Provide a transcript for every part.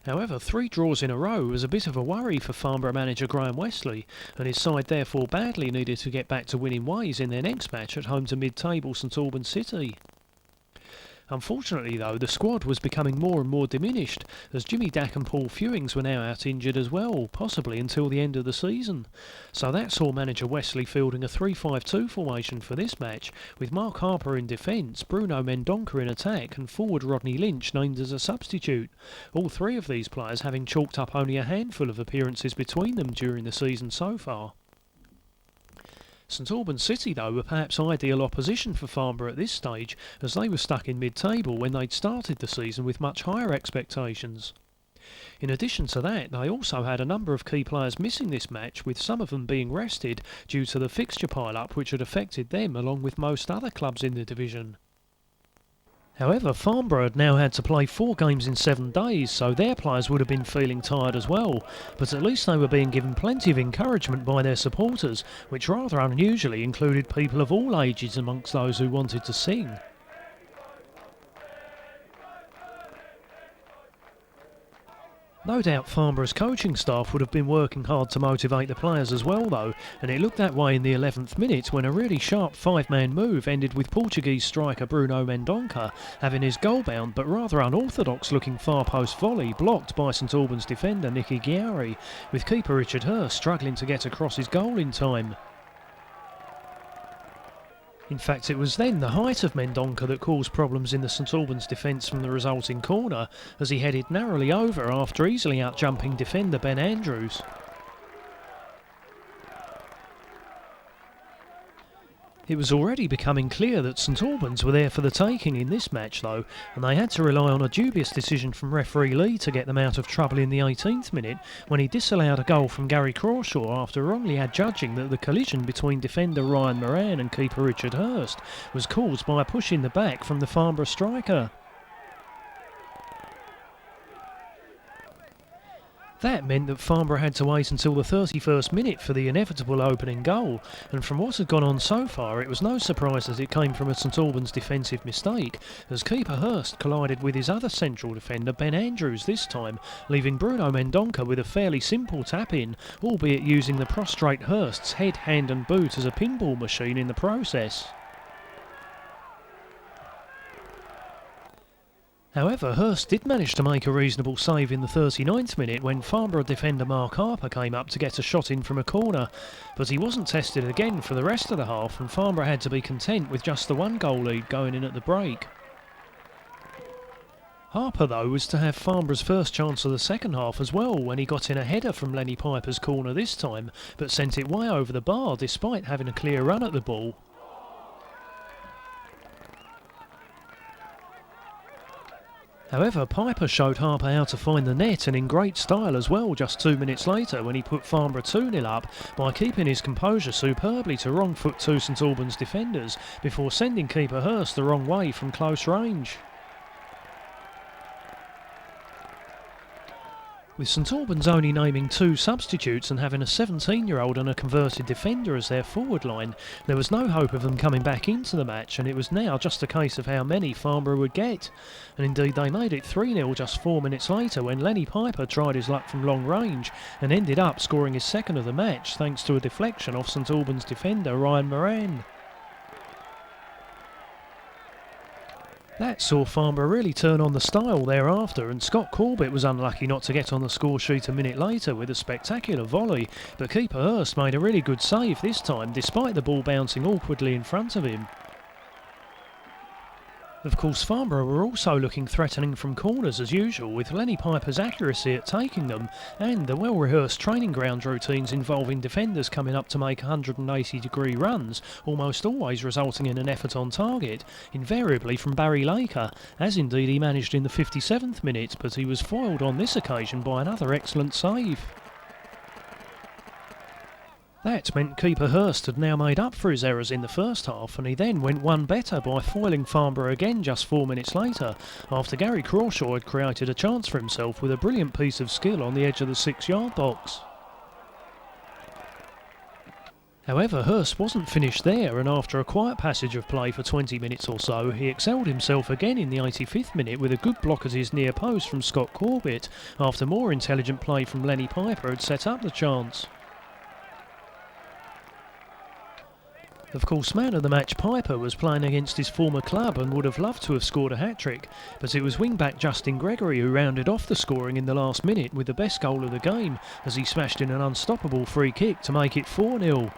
However, 3 draws in a row was a bit of a worry for Farnborough manager Graham Wesley, and his side therefore badly needed to get back to winning ways in their next match at home to mid-table St Albans City. Unfortunately though, the squad was becoming more and more diminished, as Jimmy Dack and Paul Fewings were now out injured as well, possibly until the end of the season. So that saw manager Wesley fielding a 3-5-2 formation for this match, with Mark Harper in defence, Bruno Mendonca in attack and forward Rodney Lynch named as a substitute. All 3 of these players having chalked up only a handful of appearances between them during the season so far. St Albans City, though, were perhaps ideal opposition for Farnborough at this stage, as they were stuck in mid-table when they'd started the season with much higher expectations. In addition to that, they also had a number of key players missing this match, with some of them being rested due to the fixture pile-up which had affected them along with most other clubs in the division. However, Farnborough had now had to play 4 games in 7 days, so their players would have been feeling tired as well, but at least they were being given plenty of encouragement by their supporters, which rather unusually included people of all ages amongst those who wanted to sing. No doubt Farnborough's coaching staff would have been working hard to motivate the players as well though, and it looked that way in the 11th minute when a really sharp 5-man move ended with Portuguese striker Bruno Mendonca having his goal-bound but rather unorthodox looking far post volley blocked by St Albans defender Nicky Ghiari, with keeper Richard Hurst struggling to get across his goal in time. In fact, it was then the height of Mendonca that caused problems in the St Albans defence from the resulting corner, as he headed narrowly over after easily outjumping defender Ben Andrews. It was already becoming clear that St Albans were there for the taking in this match though, and they had to rely on a dubious decision from referee Lee to get them out of trouble in the 18th minute, when he disallowed a goal from Gary Crawshaw after wrongly adjudging that the collision between defender Ryan Moran and keeper Richard Hurst was caused by a push in the back from the Farnborough striker. That meant that Farnborough had to wait until the 31st minute for the inevitable opening goal, and from what had gone on so far it was no surprise that it came from a St Albans defensive mistake, as keeper Hurst collided with his other central defender Ben Andrews this time, leaving Bruno Mendonca with a fairly simple tap-in, albeit using the prostrate Hurst's head, hand and boot as a pinball machine in the process. However, Hurst did manage to make a reasonable save in the 39th minute when Farnborough defender Mark Harper came up to get a shot in from a corner, but he wasn't tested again for the rest of the half and Farnborough had to be content with just the 1-goal lead going in at the break. Harper though was to have Farnborough's first chance of the second half as well when he got in a header from Lenny Piper's corner this time, but sent it way over the bar despite having a clear run at the ball. However, Piper showed Harper how to find the net and in great style as well just 2 minutes later when he put Farnborough 2-0 up by keeping his composure superbly to wrong foot 2 St Albans defenders before sending keeper Hurst the wrong way from close range. With St Albans only naming 2 substitutes and having a 17-year-old and a converted defender as their forward line, there was no hope of them coming back into the match, and it was now just a case of how many Farnborough would get. And indeed they made it 3-0 just 4 minutes later when Lenny Piper tried his luck from long range and ended up scoring his second of the match thanks to a deflection off St Albans defender Ryan Moran. That saw Farnborough really turn on the style thereafter, and Scott Corbett was unlucky not to get on the score sheet a minute later with a spectacular volley, but keeper Hurst made a really good save this time despite the ball bouncing awkwardly in front of him. Of course, Farnborough were also looking threatening from corners as usual, with Lenny Piper's accuracy at taking them and the well-rehearsed training ground routines involving defenders coming up to make 180-degree runs, almost always resulting in an effort on target, invariably from Barry Laker, as indeed he managed in the 57th minute, but he was foiled on this occasion by another excellent save. That meant keeper Hurst had now made up for his errors in the first half, and he then went one better by foiling Farnborough again just 4 minutes later, after Gary Crawshaw had created a chance for himself with a brilliant piece of skill on the edge of the 6-yard box. However, Hurst wasn't finished there, and after a quiet passage of play for 20 minutes or so, he excelled himself again in the 85th minute with a good block at his near post from Scott Corbett, after more intelligent play from Lenny Piper had set up the chance. Of course, man of the match Piper was playing against his former club and would have loved to have scored a hat-trick, but it was wing-back Justin Gregory who rounded off the scoring in the last minute with the best goal of the game, as he smashed in an unstoppable free kick to make it 4-0.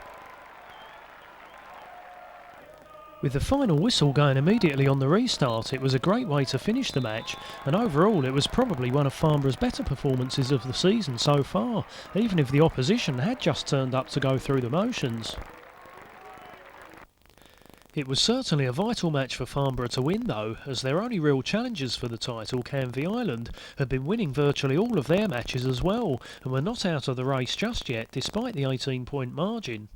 With the final whistle going immediately on the restart, it was a great way to finish the match, and overall it was probably one of Farnborough's better performances of the season so far, even if the opposition had just turned up to go through the motions. It was certainly a vital match for Farnborough to win though, as their only real challengers for the title, Canvey Island, had been winning virtually all of their matches as well, and were not out of the race just yet despite the 18-point margin.